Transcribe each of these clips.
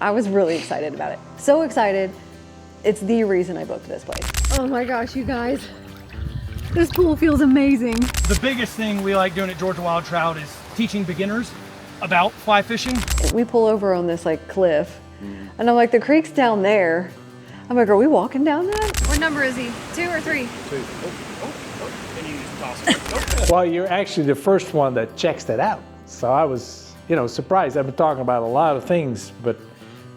I was really excited about it. So excited, it's the reason I booked this place. Oh my gosh, you guys. This pool feels amazing. The biggest thing we like doing at Georgia Wild Trout is teaching beginners about fly fishing. We pull over on this like cliff, and I'm like, the creek's down there. I'm like, are we walking down that? What number is he? 2 or 3? 2. And you toss it. Well, you're actually the first one that checks that out. So I was, surprised. I've been talking about a lot of things, but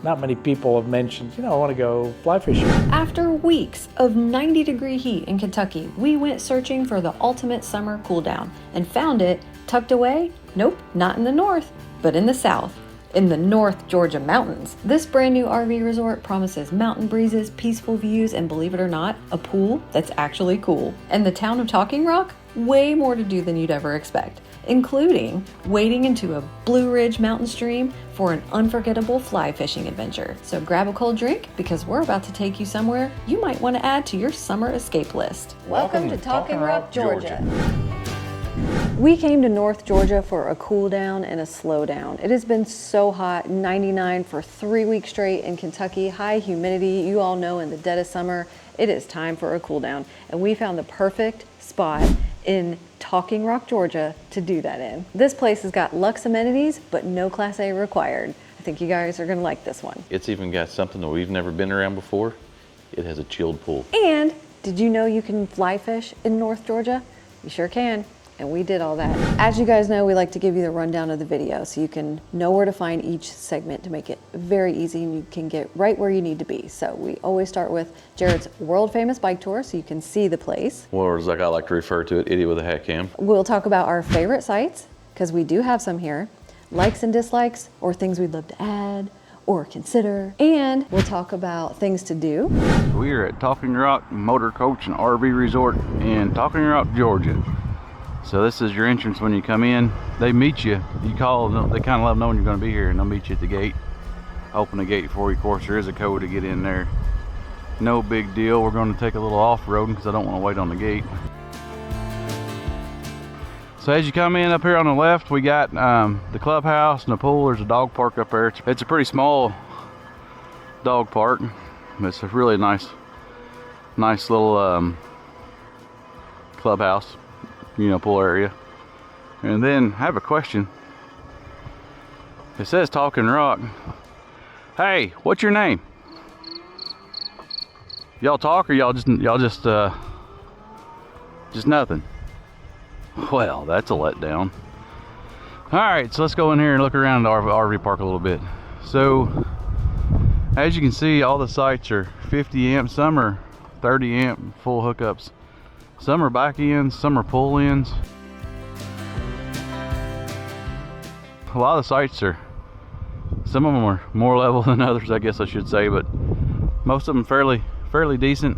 not many people have mentioned, I want to go fly fishing. After weeks of 90-degree heat in Kentucky, we went searching for the ultimate summer cool down and found it tucked away. Nope, not in the north, but in the south, in the North Georgia mountains. This brand new RV resort promises mountain breezes, peaceful views, and believe it or not, a pool that's actually cool. And the town of Talking Rock, way more to do than you'd ever expect, including wading into a Blue Ridge mountain stream for an unforgettable fly fishing adventure. So grab a cold drink because we're about to take you somewhere you might want to add to your summer escape list. Welcome to Talking Rock, Georgia. We came to North Georgia for a cool down and a slow down. It has been so hot, 99 for 3 weeks straight in Kentucky, high humidity. You all know in the dead of summer, it is time for a cool down. And we found the perfect spot in Talking Rock, Georgia to do that in. This place has got luxe amenities, but no Class A required. I think you guys are gonna like this one. It's even got something that we've never been around before. It has a chilled pool. And did you know you can fly fish in North Georgia? You sure can. And we did all that. As you guys know, we like to give you the rundown of the video so you can know where to find each segment to make it very easy and you can get right where you need to be. So we always start with Jared's world famous bike tour so you can see the place. Or as I like to refer to it, idiot with a hat cam. We'll talk about our favorite sites, because we do have some here, likes and dislikes, or things we'd love to add or consider. And we'll talk about things to do. We are at Talking Rock Motorcoach and RV Resort in Talking Rock, Georgia. So this is your entrance when you come in. They meet you. You call, they kind of love knowing you're going to be here, and they'll meet you at the gate. Open the gate for you. Of course, there is a code to get in there. No big deal. We're going to take a little off-roading because I don't want to wait on the gate. So as you come in up here on the left, we got the clubhouse and the pool. There's a dog park up there. It's a pretty small dog park. It's a really nice little clubhouse. Pool area. And then I have a question. It says Talking Rock. Hey, what's your name? Y'all talk or y'all just nothing? Well, that's a letdown. All right, so let's go in here and look around the RV park a little bit. So as you can see, all the sites are 50 amp, some are 30 amp full hookups. Some are back ends, some are pull ends. A lot of the sites some of them are more level than others, I guess I should say, but most of them fairly decent.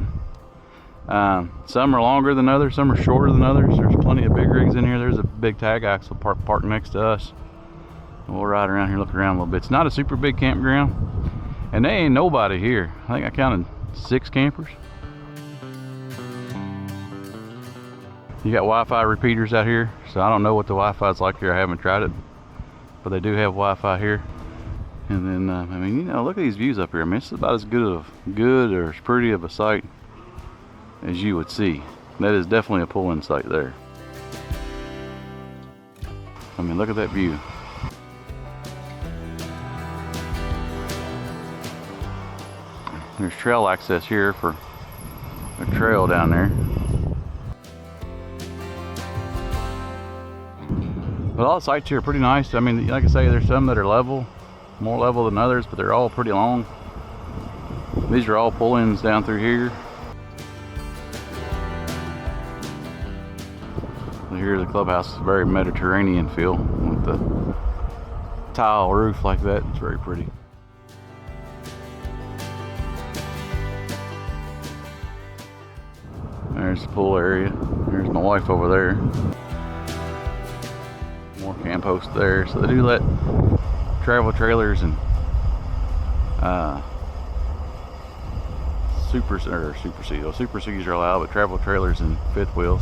Some are longer than others, some are shorter than others. There's plenty of big rigs in here. There's a big tag axle parked next to us. We'll ride around here, look around a little bit. It's not a super big campground, and there ain't nobody here. I think I counted 6 campers. You got Wi-Fi repeaters out here, so I don't know what the Wi-Fi is like here. I haven't tried it, but they do have Wi-Fi here. And then, look at these views up here. I mean, it's about as good or as pretty of a site as you would see. That is definitely a pull-in site there. I mean, look at that view. There's trail access here for a trail down there. But all the sites here are pretty nice. I mean, like I say, there's some that are level, more level than others, but they're all pretty long. These are all pull-ins down through here. Here's the clubhouse. It's very Mediterranean feel with the tile roof like that. It's very pretty. There's the pool area. There's my wife over there. More camp hosts there. So they do let travel trailers and Super Cs are allowed, but travel trailers and fifth wheels.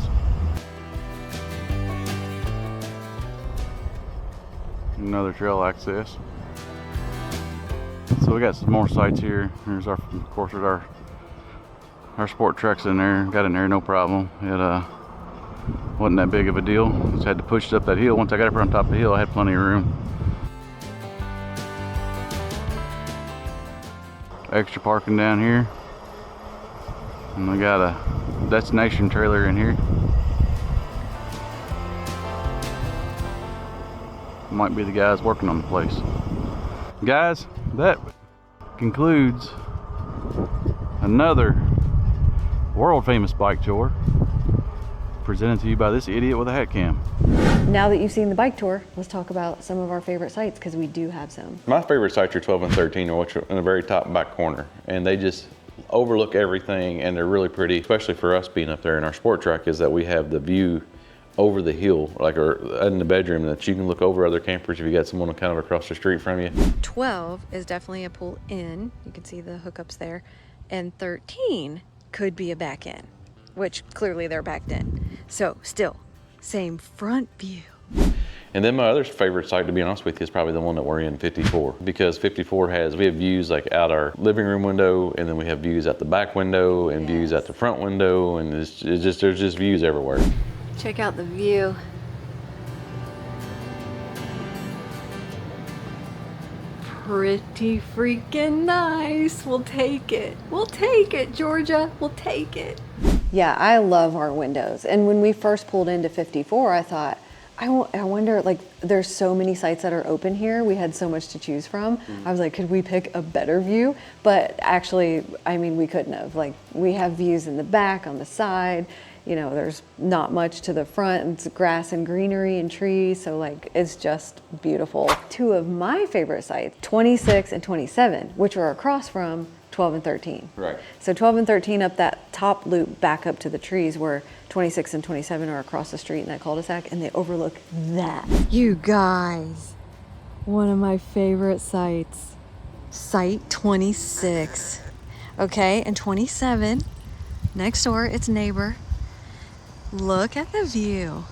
Another trail access. So we got some more sites here. There's our, of course, there's our sport trucks in there. Got in there no problem. It wasn't that big of a deal. Just had to push it up that hill. Once I got up on top of the hill, I had plenty of room. Extra parking down here. And we got a destination trailer in here. Might be the guys working on the place. Guys, that concludes another world famous bike tour presented to you by this idiot with a hat cam. Now that you've seen the bike tour, let's talk about some of our favorite sites, because we do have some. My favorite sites are 12 and 13, which are in the very top back corner, and they just overlook everything, and they're really pretty, especially for us being up there in our sport truck, is that we have the view over the hill, like in the bedroom, that you can look over other campers if you got someone kind of across the street from you. 12 is definitely a pull in. You can see the hookups there. And 13 could be a back in, which clearly they're backed in. So still, same front view. And then my other favorite site, to be honest with you, is probably the one that we're in, 54, because 54 we have views like out our living room window, and then we have views out the back window, and views out the front window, and there's just views everywhere. Check out the view. Pretty freaking nice. We'll take it. We'll take it, Georgia. We'll take it. Yeah, I love our windows. And when we first pulled into 54, I thought, I wonder, like, there's so many sites that are open here. We had so much to choose from. I was like, could we pick a better view? But actually, I mean, we couldn't have. Like, we have views in the back, on the side. You know, there's not much to the front. It's grass and greenery and trees. So, like, it's just beautiful. Two of my favorite sites, 26 and 27, which are across from 12 and 13. Right. So 12 and 13 up that top loop back up to the trees, where 26 and 27 are across the street in that cul-de-sac, and they overlook that. You guys, one of my favorite sites, site 26. Okay, and 27, next door, its neighbor. Look at the view.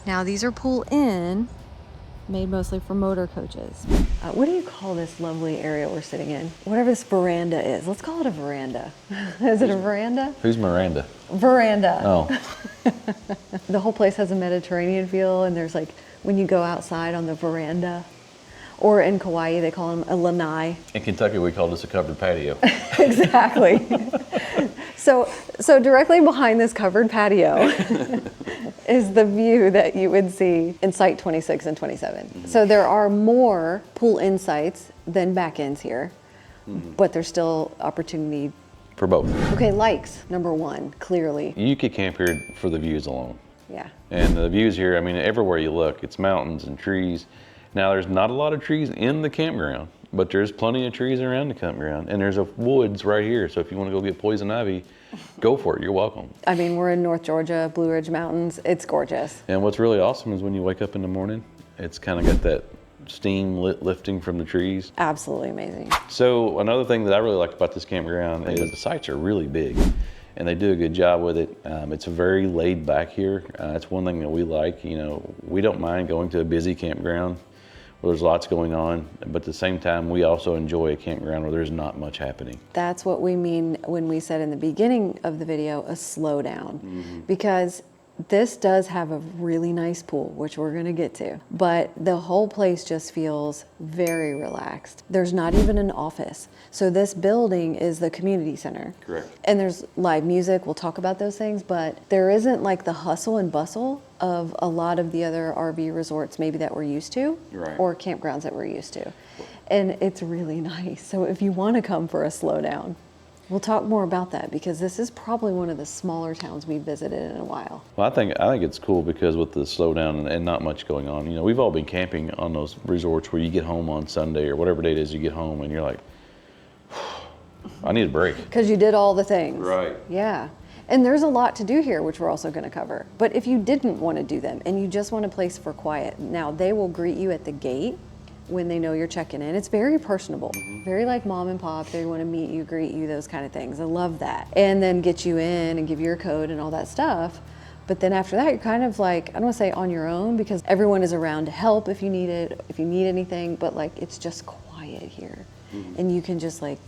Now these are pull in, made mostly for motor coaches. What do you call this lovely area we're sitting in? Whatever this veranda is. Let's call it a veranda. Is it a veranda? Who's Miranda? Veranda. Oh. The whole place has a Mediterranean feel, and there's like, when you go outside on the veranda, or in Kauai, they call them a lanai. In Kentucky, we call this a covered patio. Exactly. So directly behind this covered patio is the view that you would see in site 26 and 27. So there are more pull-in sites than back-ins here, but there's still opportunity For both. Okay, likes, number one, clearly. You could camp here for the views alone. Yeah. And the views here, I mean, everywhere you look, it's mountains and trees. Now, there's not a lot of trees in the campground, but there's plenty of trees around the campground. And there's a woods right here, so if you want to go get poison ivy, go for it, you're welcome. I mean, we're in North Georgia, Blue Ridge Mountains, it's gorgeous. And what's really awesome is when you wake up in the morning, it's kind of got that steam lifting from the trees. Absolutely amazing. So another thing that I really like about this campground is the sites are really big, and they do a good job with it. It's very laid back here. It's one thing that we like. You know, we don't mind going to a busy campground where there's lots going on, but at the same time, we also enjoy a campground where there's not much happening. That's what we mean when we said in the beginning of the video, a slowdown, because this does have a really nice pool, which we're gonna get to, but the whole place just feels very relaxed. There's not even an office. So this building is the community center. Correct. And there's live music, we'll talk about those things, but there isn't like the hustle and bustle of a lot of the other RV resorts maybe that we're used to, Right. or campgrounds that we're used to. And it's really nice. So if you wanna come for a slowdown, we'll talk more about that, because this is probably one of the smaller towns we've visited in a while. Well, I think it's cool because with the slowdown and not much going on, you know, we've all been camping on those resorts where you get home on Sunday or whatever day it is you get home and you're like, I need a break. Because you did all the things. Right. Yeah. And there's a lot to do here, which we're also going to cover. But if you didn't want to do them and you just want a place for quiet, now they will greet you at the gate when they know you're checking in. It's very personable, very like mom and pop. They want to meet you, greet you, those kind of things. I love that. And then get you in and give you your code and all that stuff. But then after that, you're kind of like, I don't want to say on your own, because everyone is around to help if you need it, if you need anything, but like it's just quiet here. and you can just like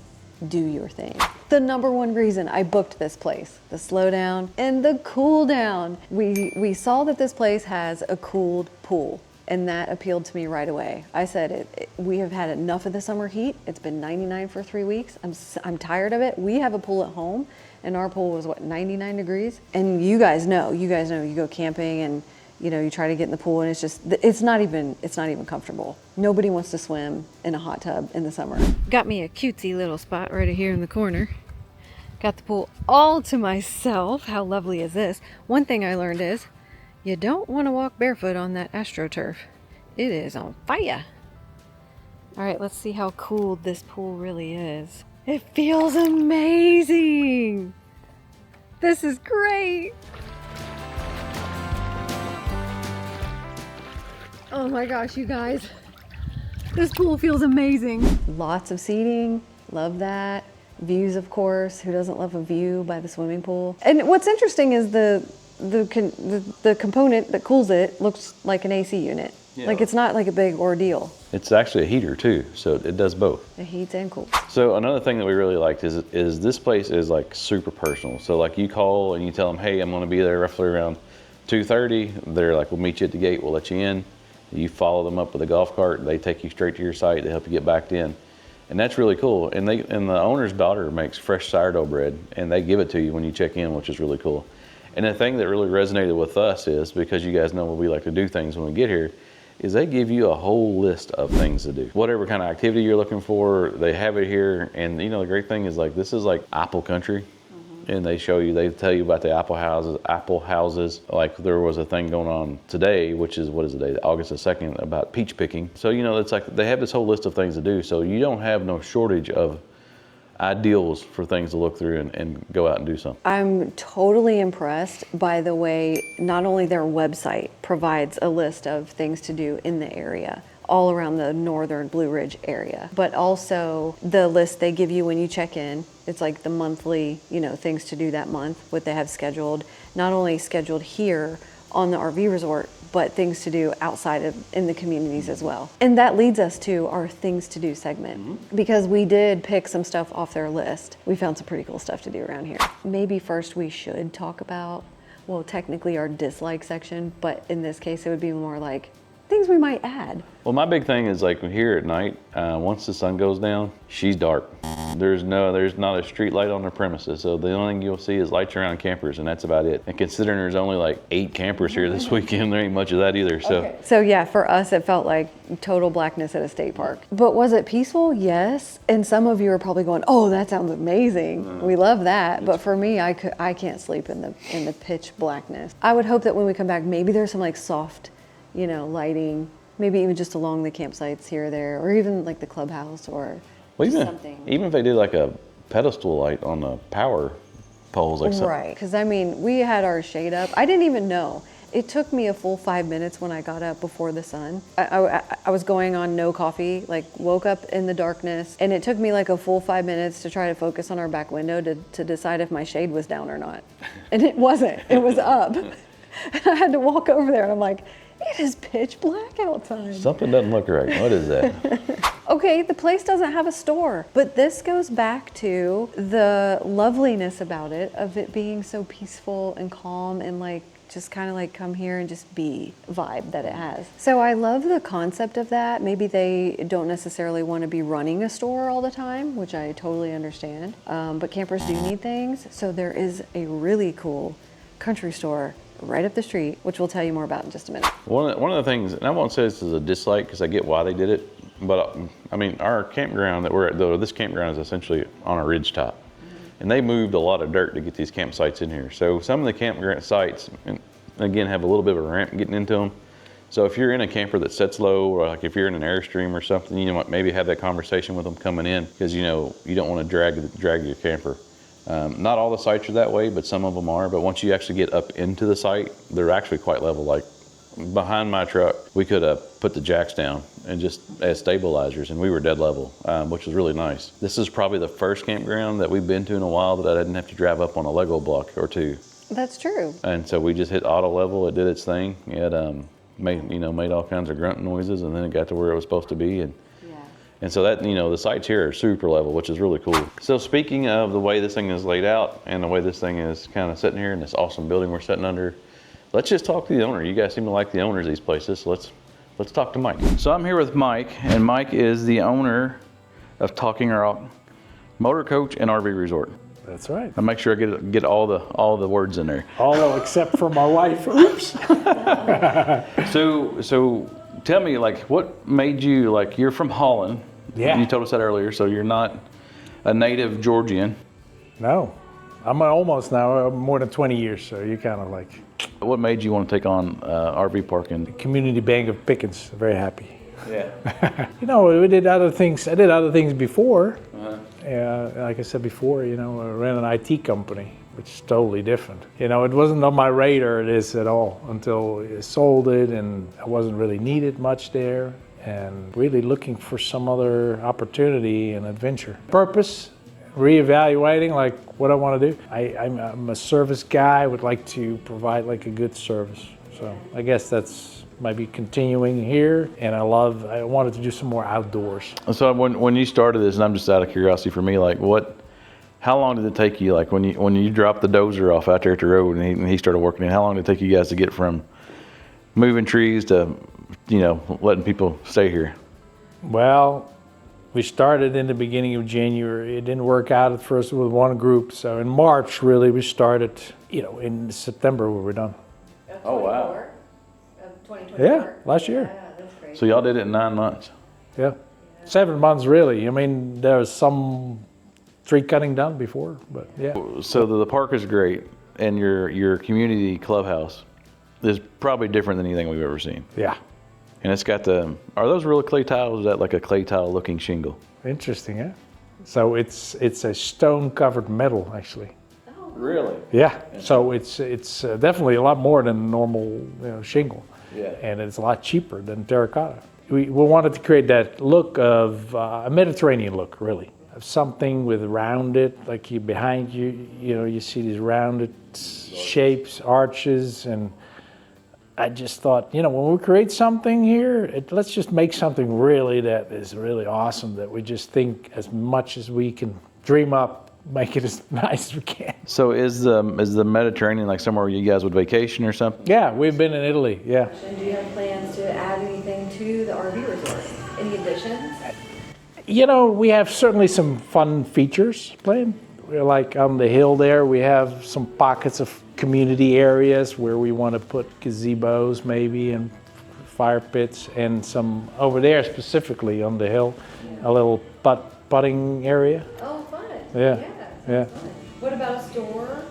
do your thing. The number one reason I booked this place, the slow down and the cool down. We saw that this place has a cooled pool, and that appealed to me right away. I said, we have had enough of the summer heat. It's been 99 for 3 weeks. I'm tired of it. We have a pool at home, and our pool was what, 99 degrees? And you guys know, you go camping and you try to get in the pool, and it's not even comfortable. Nobody wants to swim in a hot tub in the summer. Got me a cutesy little spot right here in the corner. Got the pool all to myself. How lovely is this? One thing I learned is you don't want to walk barefoot on that AstroTurf. It is on fire. All right, let's see how cool this pool really is. It feels amazing. This is great. Oh my gosh, you guys. This pool feels amazing. Lots of seating, love that. Views, of course. Who doesn't love a view by the swimming pool? And what's interesting is the component that cools it looks like an AC unit. Yeah. Like it's not like a big ordeal. It's actually a heater too, so it does both. It heats and cools. So another thing that we really liked is this place is like super personal. So like you call and you tell them, hey, I'm gonna be there roughly around 2:30. They're like, we'll meet you at the gate, we'll let you in. You follow them up with a golf cart, they take you straight to your site, they help you get back in. And that's really cool. And the owner's daughter makes fresh sourdough bread, and they give it to you when you check in, which is really cool. And the thing that really resonated with us is, because you guys know what we like to do things when we get here, is they give you a whole list of things to do. Whatever kind of activity you're looking for, they have it here. And the great thing is, like, this is like apple country. And they tell you about the apple houses. Like there was a thing going on today, which is, what is the day? August the 2nd, about peach picking. So, it's like they have this whole list of things to do. So you don't have no shortage of ideals for things to look through and go out and do something. I'm totally impressed by the way not only their website provides a list of things to do in the area, all around the northern Blue Ridge area, but also the list they give you when you check in. It's like the monthly, things to do that month, what they have scheduled, not only scheduled here on the RV resort, but things to do outside of in the communities as well. And that leads us to our things to do segment, because we did pick some stuff off their list. We found some pretty cool stuff to do around here. Maybe first we should talk about, well, technically our dislike section, but in this case it would be more like things we might add. Well, my big thing is, like, here at night, once the sun goes down, she's dark. There's not a street light on the premises, so the only thing you'll see is lights around campers, and that's about it. And considering there's only like 8 campers here this weekend, there ain't much of that either. So, okay. So yeah, for us it felt like total blackness at a state park. But was it peaceful? Yes. And some of you are probably going, "Oh, that sounds amazing. We love that." But for me, I can't sleep in the pitch blackness. I would hope that when we come back, maybe there's some like soft, lighting, maybe even just along the campsites here or there, or even like the clubhouse or something. Even if they did like a pedestal light on the power poles, like something. Right, because we had our shade up. I didn't even know. It took me a full 5 minutes when I got up before the sun. I was going on no coffee, like woke up in the darkness, and it took me like a full 5 minutes to try to focus on our back window to decide if my shade was down or not. And it wasn't, it was up. And I had to walk over there and I'm like, it is pitch black outside. Something doesn't look right. What is that? Okay, the place doesn't have a store, but this goes back to the loveliness about it, of it being so peaceful and calm and like just kind of like come here and just be vibe that it has. So I love the concept of that. Maybe they don't necessarily want to be running a store all the time, which I totally understand, but campers do need things. So there is a really cool country store right up the street, which we'll tell you more about in just a minute. One of the things, and I won't say this is a dislike because I get why they did it, but I mean, our campground that we're at, though, this campground is essentially on a ridge top. And they moved a lot of dirt to get these campsites in here. So some of the campground sites, and again, have a little bit of a ramp getting into them. So if you're in a camper that sets low, or like if you're in an Airstream or something, maybe have that conversation with them coming in, because you don't want to drag your camper. Not all the sites are that way, but some of them are. But once you actually get up into the site, they're actually quite level. Like behind my truck, we could put the jacks down and just as stabilizers, and we were dead level, which was really nice. This is probably the first campground that we've been to in a while that I didn't have to drive up on a Lego block or two. That's true. And so we just hit auto level. It did its thing. It made all kinds of grunt noises, and then it got to where it was supposed to be. And And so that, you know, the sights here are super level, which is really cool. So speaking of the way this thing is laid out and the way this thing is kind of sitting here in this awesome building we're sitting under, let's just talk to the owner. You guys seem to like the owners of these places, so let's talk to Mike. So I'm here with Mike, and Mike is the owner of Talking Rock Motorcoach and RV Resort. That's right. I'll make sure I get all the words in there. All except for my wife. Oops. So tell me, like, what made you, like, you're from Holland. Yeah. You told us that earlier, so you're not a native Georgian. No, I'm almost now, more than 20 years, so you're kind of like. What made you want to take on RV parking? Community Bank of Pickens, very happy. Yeah. You know, we did other things. I did other things before. Like I said before, you know, I ran an IT company, which is totally different. You know, it wasn't on my radar, it is at all, until I sold it and I wasn't really needed much there and really looking for some other opportunity and adventure. Purpose, reevaluating like what I want to do. I'm a service guy, would like to provide like a good service. So I guess that's maybe continuing here, and I wanted to do some more outdoors. So when you started this, and I'm just out of curiosity for me, like how long did it take you, like when you dropped the dozer off out there at the road and he started working in, how long did it take you guys to get from moving trees to, you know, letting people stay here? Well, we started in the beginning of January. It didn't work out at first with one group. So in March, really, we started, you know, in September we were done. Oh, wow. Of 2024? Yeah, last year. Yeah, that's great. So y'all did it in 9 months? Yeah. 7 months, really. I mean, there was some tree cutting done before, but yeah. So the park is great, and your community clubhouse is probably different than anything we've ever seen. Yeah. And it's got are those real clay tiles? Is that like a clay tile looking shingle? Interesting, yeah? So it's a stone covered metal, actually. Really? Yeah. So it's definitely a lot more than normal, you know, shingle. Yeah. And it's a lot cheaper than terracotta. We wanted to create that look of a Mediterranean look, really. Of something with rounded, like behind you, you know, you see these rounded shapes, arches, and I just thought, you know, when we create something here, let's just make something really that is really awesome, that we just think as much as we can dream up, make it as nice as we can. So is the Mediterranean like somewhere you guys would vacation or something? Yeah, we've been in Italy, yeah. And do you have plans to add anything to the RV resort? Any additions? You know, we have certainly some fun features planned. We're like on the hill there, we have some pockets of community areas where we want to put gazebos maybe and fire pits, and some over there specifically on the hill, a little putting area. Oh, fun. Yeah. Fun. What about a store?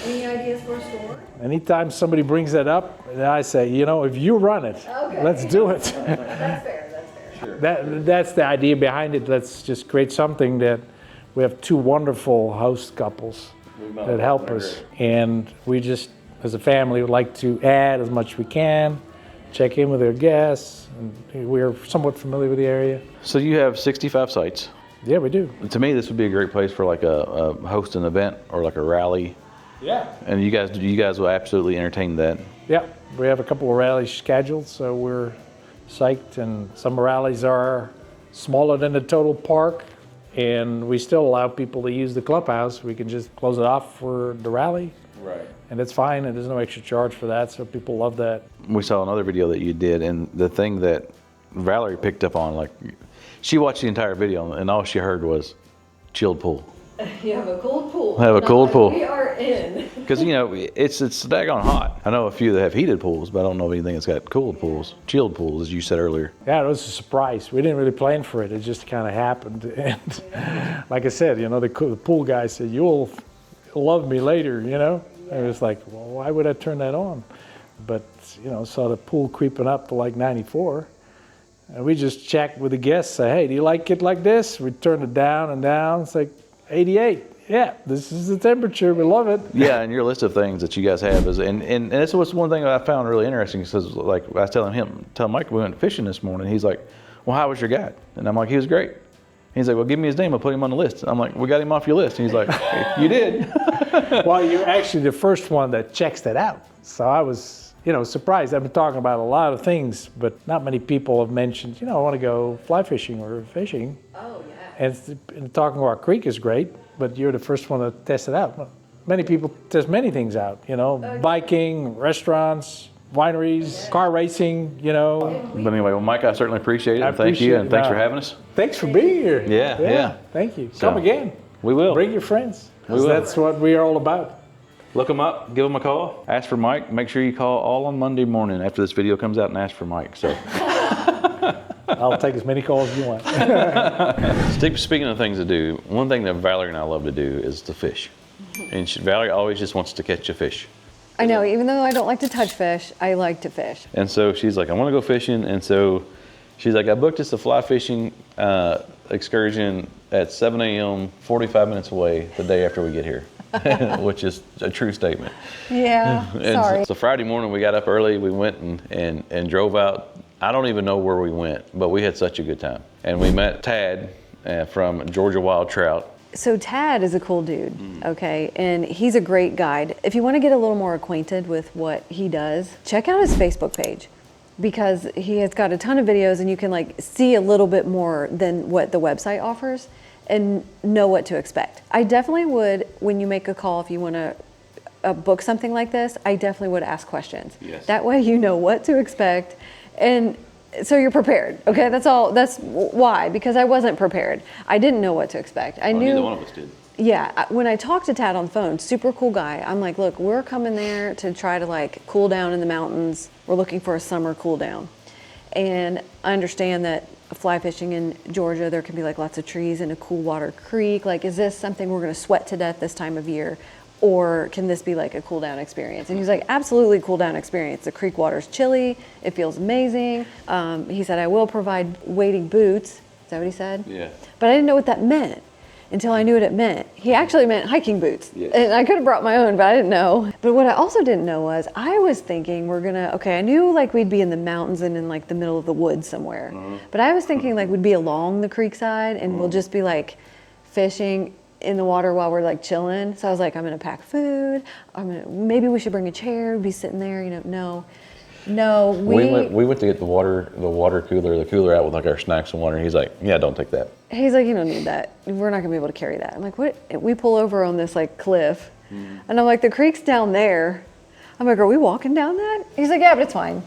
Any ideas for a store? Anytime somebody brings that up, I say, you know, if you run it, Okay. let's do it. That's fair. Sure. That's the idea behind it. Let's just create something that we have two wonderful host couples that help us, and we just, as a family, would like to add as much as we can, check in with our guests, and we're somewhat familiar with the area. So you have 65 sites. Yeah, we do. To me, this would be a great place for like a host an event or like a rally. Yeah. And you guys will absolutely entertain that. Yeah, we have a couple of rallies scheduled, so we're psyched, and some rallies are smaller than the total park, and we still allow people to use the clubhouse. We can just close it off for the rally. Right. And it's fine, and there's no extra charge for that, so people love that. We saw another video that you did, and the thing that Valerie picked up on, like, she watched the entire video, and all she heard was chilled pool. You have a cold pool. I have a cold pool. We are in. Because, you know, it's daggone hot. I know a few that have heated pools, but I don't know of anything that's got cooled pools, chilled pools, as you said earlier. Yeah, it was a surprise. We didn't really plan for it. It just kind of happened. And like I said, you know, the pool guy said, "You'll love me later," you know? And it was like, well, why would I turn that on? But, you know, saw the pool creeping up to like 94. And we just checked with the guests, say, "Hey, do you like it like this?" We turned it down and down. It's like 88. Yeah, this is the temperature. We love it. Yeah, and your list of things that you guys have is, and this was one thing that I found really interesting. Because, like, I was telling Mike we went fishing this morning. He's like, "Well, how was your guide?" And I'm like, "He was great." He's like, "Well, give me his name. I'll put him on the list." I'm like, "We got him off your list." And he's like, "You did." Well, you're actually the first one that checks that out. So I was, you know, surprised. I've been talking about a lot of things, but not many people have mentioned, you know, I want to go fly fishing or fishing. Oh, yeah. And talking about creek is great, but you're the first one to test it out. Many people test many things out, you know, biking, restaurants, wineries, car racing, you know. But anyway, well, Mike, I certainly appreciate it. I Thank you, and appreciate thanks it. for having us. Thanks for being here. Yeah. Thank you. So, Come again. We will. Bring your friends. We will. That's what we are all about. Look them up, give them a call, ask for Mike. Make sure you call all on Monday morning after this video comes out and ask for Mike. So I'll take as many calls as you want. Speaking of things to do, one thing that Valerie and I love to do is to fish. And Valerie always just wants to catch a fish. I know, even though I don't like to touch fish, I like to fish. And so she's like, I want to go fishing. And so she's like, I booked us a fly fishing excursion at 7 a.m., 45 minutes away the day after we get here, which is a true statement. Yeah, sorry. So Friday morning we got up early, we went and drove out. I don't even know where we went, but we had such a good time. And we met Tad from Georgia Wild Trout. So Tad is a cool dude, okay? And he's a great guide. If you want to get a little more acquainted with what he does, check out his Facebook page, because he has got a ton of videos and you can like see a little bit more than what the website offers and know what to expect. I definitely would, when you make a call, if you want to book something like this, I definitely would ask questions. Yes. That way you know what to expect, and so you're prepared, okay? That's all. That's why, because I wasn't prepared. I didn't know what to expect. I knew. Neither one of us did. Yeah, when I talked to Tad on the phone, super cool guy. I'm like, look, we're coming there to try to like cool down in the mountains. We're looking for a summer cool down. And I understand that fly fishing in Georgia, there can be like lots of trees and a cool water creek. Like, is this something we're gonna sweat to death this time of year? Or can this be like a cool down experience? And he's like, absolutely cool down experience. The creek water's chilly. It feels amazing. He said, I will provide wading boots. Is that what he said? Yeah. But I didn't know what that meant until I knew what it meant. He actually meant hiking boots. Yes. And I could have brought my own, but I didn't know. But what I also didn't know was, I was thinking I knew like we'd be in the mountains and in like the middle of the woods somewhere. But I was thinking like we'd be along the creek side and we'll just be like fishing in the water while we're like chilling. So I was like, I'm gonna pack food. Maybe we should bring a chair, be sitting there, you know. No, We went to get the cooler out with like our snacks and water. And he's like, yeah, don't take that. He's like, you don't need that. We're not gonna be able to carry that. I'm like, what? We pull over on this like cliff, and I'm like, the creek's down there. I'm like, are we walking down that? He's like, yeah, but it's fine.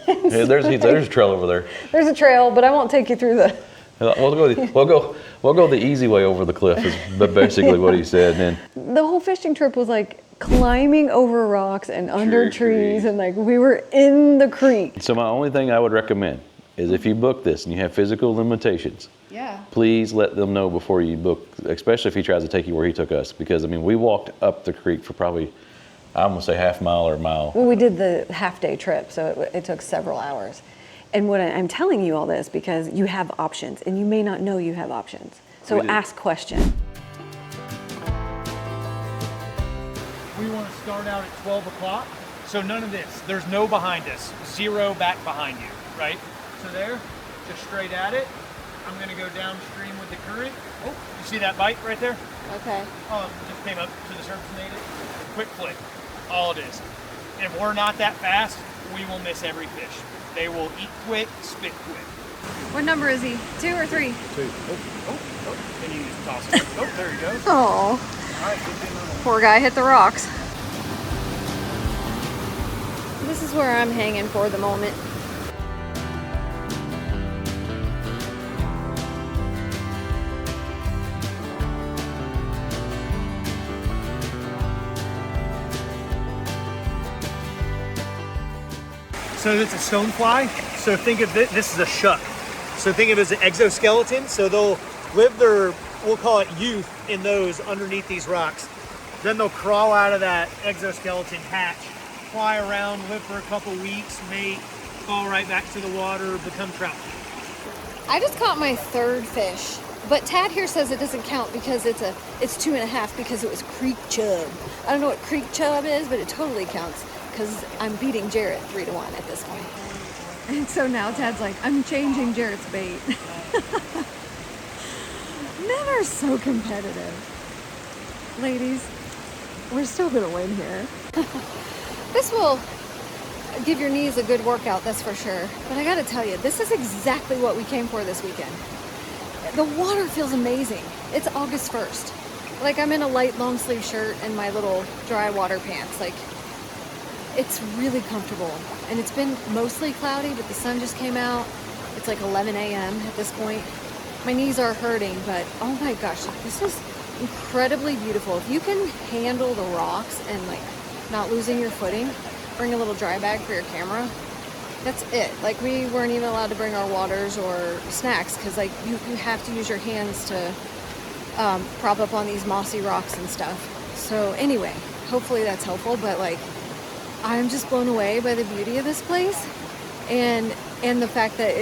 Yeah, there's a trail over there. There's a trail, but I won't take you through the. We'll go the easy way over the cliff is basically what he said. And then The whole fishing trip was like climbing over rocks and under trees, trees. and like we were in the creek. so my only thing I would recommend is if you book this and you have physical limitations, Yeah. please let them know before you book, especially if he tries to take you where he took us. Because I mean, we walked up the creek for probably, I'm gonna say half mile or a mile. Well, we did the half-day trip, so it took several hours. And what I'm telling you all this because you have options, and you may not know you have options. So We do. ask questions. We want to start out at 12 o'clock. So none of this. There's no behind us. Zero back behind you, right? So there, just straight at it. I'm going to go downstream with the current. Oh, you see that bite right there? Okay. Just came up to the surface and ate it. Quick flick. All it is. If we're not that fast, we will miss every fish. They will eat quick, spit quick. What number is he? 2 or 3? 2. Oh. And you just toss it. Oh, there you go. Oh, All right, 15 minutes. poor guy hit the rocks. This is where I'm hanging for the moment. So it's a stonefly. So think of this is a shuck. So think of it as an exoskeleton. So they'll live their, we'll call it youth, in those underneath these rocks. Then they'll crawl out of that exoskeleton, hatch, fly around, live for a couple weeks, mate, fall right back to the water, become trout. I just caught my 3rd fish, but Tad here says it doesn't count because it's 2.5 because it was creek chub. I don't know what creek chub is, but it totally counts because I'm beating Jarrett 3-1 at this point. And so now Tad's like, I'm changing Jarrett's bait. Men are so competitive. Ladies, we're still gonna win here. This will give your knees a good workout, that's for sure. But I gotta tell you, this is exactly what we came for this weekend. The water feels amazing. It's August 1st. Like, I'm in a light long sleeve shirt and my little dry water pants. Like, it's really comfortable. And it's been mostly cloudy, but the sun just came out. It's like 11 a.m. at this point. My knees are hurting, but oh my gosh, this is incredibly beautiful. If you can handle the rocks and like not losing your footing, bring a little dry bag for your camera. That's it. Like, we weren't even allowed to bring our waters or snacks because like you have to use your hands to prop up on these mossy rocks and stuff. So anyway, hopefully that's helpful, but like, I'm just blown away by the beauty of this place and the fact that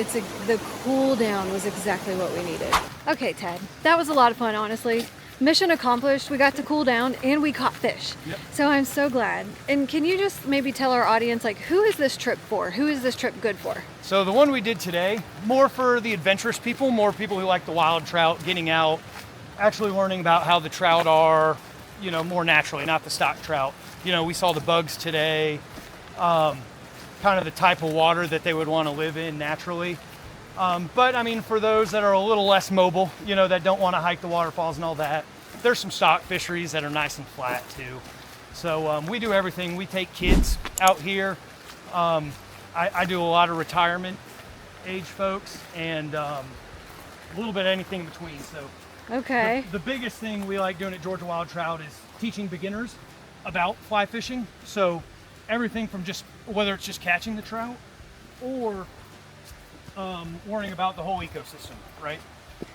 the cool down was exactly what we needed. Okay, Ted, that was a lot of fun, honestly. Mission accomplished. We got to cool down and we caught fish. Yep. So I'm so glad. And can you just maybe tell our audience, like, who is this trip for? Who is this trip good for? So the one we did today, more for the adventurous people, more people who like the wild trout, getting out, actually learning about how the trout are, you know, more naturally, not the stock trout. You know, we saw the bugs today, kind of the type of water that they would want to live in naturally. But I mean, for those that are a little less mobile, you know, that don't want to hike the waterfalls and all that, there's some stock fisheries that are nice and flat too. So we do everything. We take kids out here. I do a lot of retirement age folks and a little bit of anything in between. So Okay. the biggest thing we like doing at Georgia Wild Trout is teaching beginners about fly fishing. So everything from just whether it's just catching the trout or learning about the whole ecosystem, right?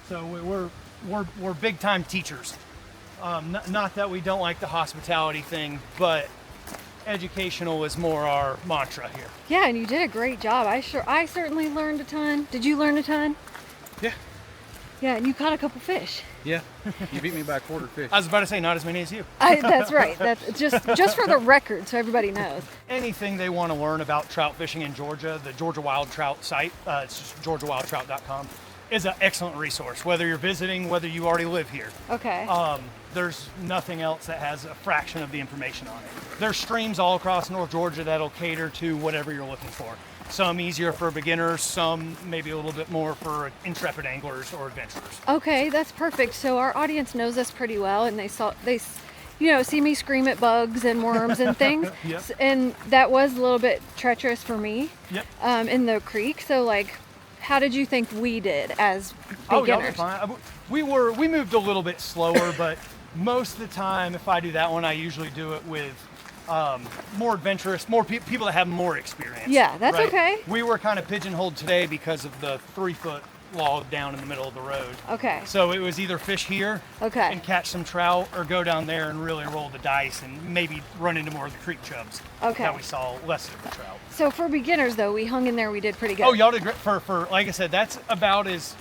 So we're big time teachers. Not that we don't like the hospitality thing, but educational is more our mantra here. Yeah, and you did a great job. I certainly learned a ton. Did you learn a ton? Yeah. Yeah, and you caught a couple fish. Yeah, you beat me by a quarter fish. I was about to say not as many as you. That's right. That's just for the record, so everybody knows. Anything they want to learn about trout fishing in Georgia, the Georgia Wild Trout site, it's just georgiawildtrout.com, is an excellent resource, whether you're visiting, whether you already live here. Okay. There's nothing else that has a fraction of the information on it. There's streams all across North Georgia that'll cater to whatever you're looking for. Some easier for beginners, some maybe a little bit more for intrepid anglers or adventurers. Okay, that's perfect. So our audience knows us pretty well, and they see me scream at bugs and worms and things. Yep. And that was a little bit treacherous for me. Yep. In the creek. So like, how did you think we did as beginners? Oh, y'all did fine. We moved a little bit slower, but most of the time, if I do that one, I usually do it with more adventurous, more people that have more experience. Yeah, that's right? okay. We were kind of pigeonholed today because of the 3-foot log down in the middle of the road. Okay. So it was either fish here and catch some trout, or go down there and really roll the dice and maybe run into more of the creek chubs that we saw less of the trout. So for beginners, though, we hung in there. We did pretty good. Oh, y'all did great. For like I said, that's about as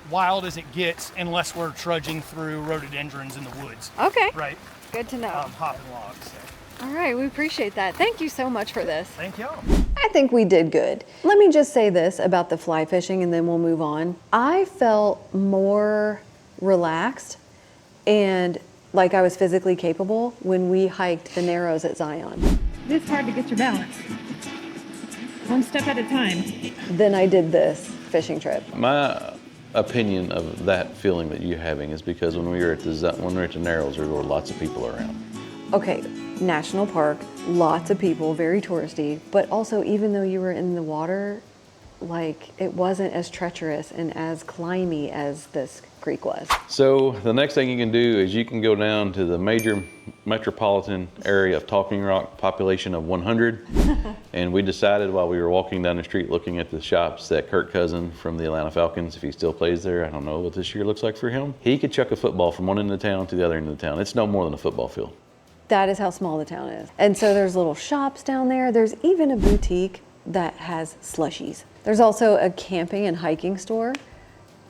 wild as it gets, unless we're trudging through rhododendrons in the woods. Okay. Right. Good to know. Hopping logs. So. All right, we appreciate that. Thank you so much for this. Thank y'all. I think we did good. Let me just say this about the fly fishing and then we'll move on. I felt more relaxed and like I was physically capable when we hiked the Narrows at Zion. It's hard to get your balance. One step at a time. Then I did this fishing trip. My opinion of that feeling that you're having is because when we were at the Narrows, there were lots of people around. Okay, national park, lots of people, very touristy, but also even though you were in the water, like it wasn't as treacherous and as climby as this creek was. So the next thing you can do is you can go down to the major metropolitan area of Talking Rock, population of 100. And we decided while we were walking down the street looking at the shops that Kirk Cousin from the Atlanta Falcons, if he still plays there, I don't know what this year looks like for him, he could chuck a football from one end of town to the other end of the town. It's no more than a football field. That is how small the town is. And so there's little shops down there. There's even a boutique that has slushies. There's also a camping and hiking store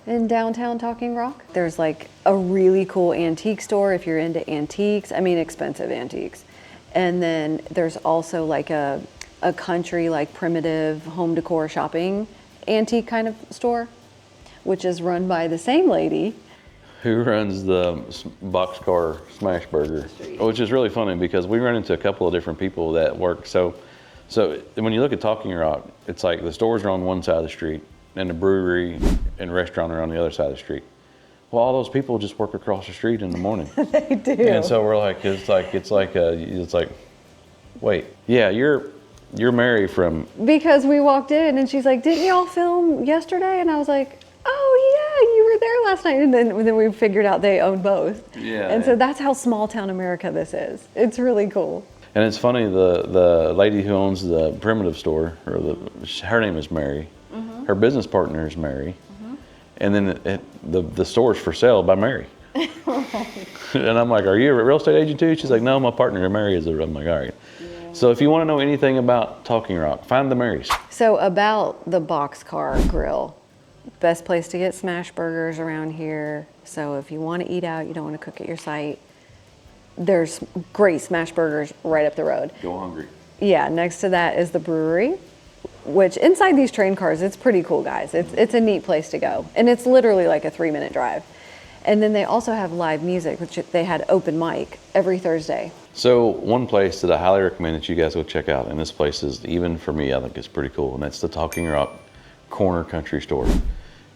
in downtown Talking Rock. There's like a really cool antique store if you're into antiques. I mean, expensive antiques. And then there's also like a country, like primitive home decor shopping antique kind of store, which is run by the same lady who runs the Boxcar Smash Burger, which is really funny because we run into a couple of different people that work. So So when you look at Talking Rock, it's like the stores are on one side of the street and the brewery and restaurant are on the other side of the street. Well, all those people just work across the street in the morning. They do. And so we're like, it's like, wait, yeah, you're Mary from. Because we walked in and she's like, didn't y'all film yesterday? And I was like, oh yeah, you were there last night. And then we figured out they own both. Yeah. And so that's how small town America this is. It's really cool. And it's funny, the lady who owns the primitive store, her name is Mary. Mm-hmm. Her business partner is Mary. Mm-hmm. And then the store's for sale by Mary. Right. And I'm like, are you a real estate agent too? She's like, no, my partner Mary is. I'm like, all right. Yeah. So if you want to know anything about Talking Rock, find the Marys. So about the Boxcar Grill, best place to get smash burgers around here. So if you want to eat out, you don't want to cook at your site, there's great smash burgers right up the road. Go hungry. Yeah, next to that is the brewery, which inside these train cars, it's pretty cool, guys. It's a neat place to go. And it's literally like a 3-minute drive. And then they also have live music, which they had open mic every Thursday. So one place that I highly recommend that you guys go check out, and this place is, even for me, I think it's pretty cool, and that's the Talking Rock Corner Country Store.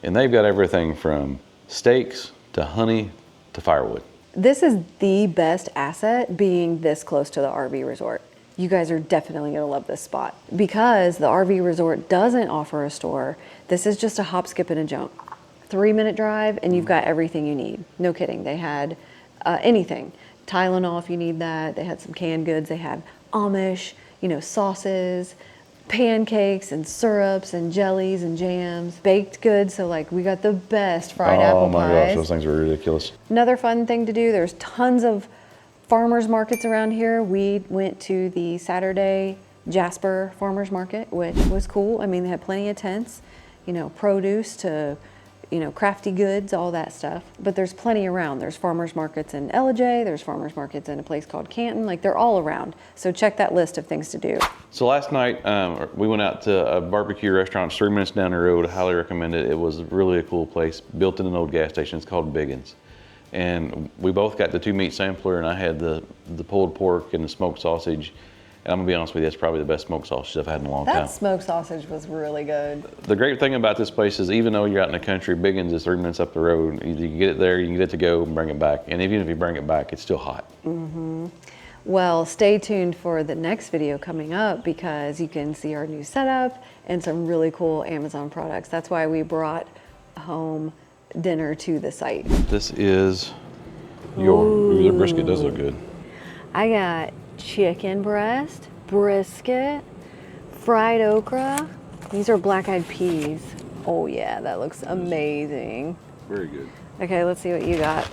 And they've got everything from steaks to honey to firewood. This is the best asset, being this close to the RV resort. You guys are definitely gonna love this spot. Because the RV resort doesn't offer a store, this is just a hop, skip, and a jump. 3-minute drive and you've got everything you need. No kidding, they had anything. Tylenol if you need that, they had some canned goods, they had Amish, sauces, pancakes and syrups and jellies and jams, baked goods. So like we got the best fried apple pies. Oh my gosh, those things are ridiculous. Another fun thing to do, there's tons of farmers markets around here. We went to the Saturday Jasper Farmers Market, which was cool. I mean, they had plenty of tents, produce to, crafty goods, all that stuff. But there's plenty around. There's farmers markets in LJ, there's farmers markets in a place called Canton. Like they're all around. So check that list of things to do. So last night, we went out to a barbecue restaurant 3 minutes down the road. I highly recommend it. It was really a cool place, built in an old gas station. It's called Biggins. And we both got the 2-meat sampler, and I had the pulled pork and the smoked sausage. And I'm gonna be honest with you, it's probably the best smoked sausage I've had in a long time. That smoked sausage was really good. The great thing about this place is, even though you're out in the country, Biggins is 3 minutes up the road. You can get it there, you can get it to go and bring it back. And even if you bring it back, it's still hot. Mm-hmm. Well, stay tuned for the next video coming up, because you can see our new setup and some really cool Amazon products. That's why we brought home dinner to the site. This is the brisket does look good. I got chicken breast, brisket, fried okra. These are black-eyed peas. Oh yeah, that looks amazing. Very good. Okay, let's see what you got.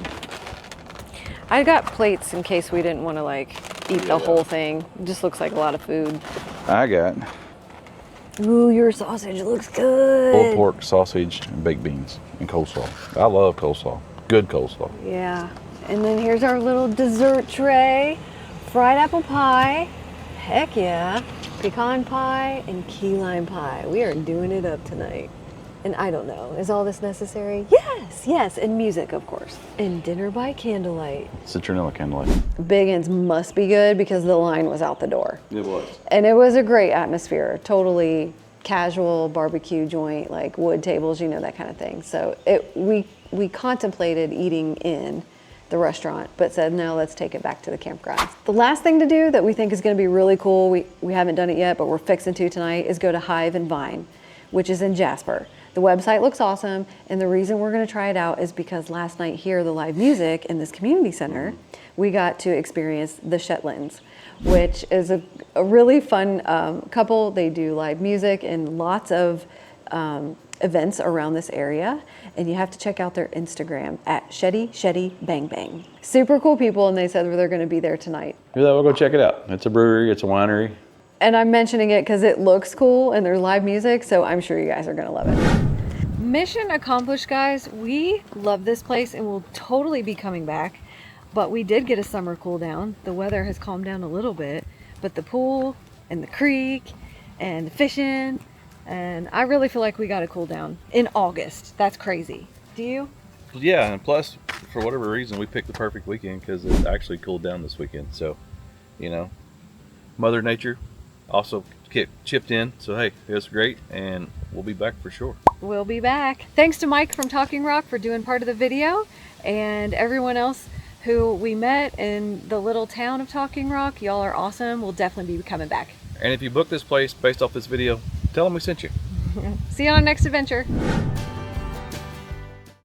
I got plates in case we didn't want to eat the whole thing. It just looks like a lot of food. I got Ooh, your sausage looks good. pulled pork, sausage, and baked beans, and coleslaw. I love coleslaw. Good coleslaw. Yeah. And then here's our little dessert tray. Fried apple pie. Heck yeah. Pecan pie and key lime pie. We are doing it up tonight. And I don't know, is all this necessary? Yes, and music, of course. And dinner by candlelight. Citronella candlelight. Biggins must be good because the line was out the door. It was. And it was a great atmosphere. Totally casual barbecue joint, like wood tables, that kind of thing. So we contemplated eating in the restaurant, but said, no, let's take it back to the campground. The last thing to do that we think is gonna be really cool, we haven't done it yet, but we're fixing to tonight, is go to Hive and Vine, which is in Jasper. The website looks awesome, and the reason we're gonna try it out is because last night here, the live music in this community center, we got to experience the Shetlands, which is a really fun couple. They do live music and lots of events around this area, and you have to check out their Instagram at Shetty Bang Bang. Super cool people, and they said they're gonna be there tonight. Yeah, we'll go check it out. It's a brewery, it's a winery. And I'm mentioning it because it looks cool and there's live music, so I'm sure you guys are gonna love it. Mission accomplished, guys. We love this place and we'll totally be coming back, but we did get a summer cool down. The weather has calmed down a little bit, but the pool and the creek and the fishing, and I really feel like we got a cool down in August. That's crazy. Do you? Yeah, and plus, for whatever reason, we picked the perfect weekend because it actually cooled down this weekend. So, Mother Nature also get chipped in. So hey, it was great, and we'll be back for sure. We'll be back. Thanks to Mike from Talking Rock for doing part of the video, and everyone else who we met in the little town of Talking Rock. Y'all are awesome. We'll definitely be coming back. And if you book this place based off this video, tell them we sent you. See you on our next adventure.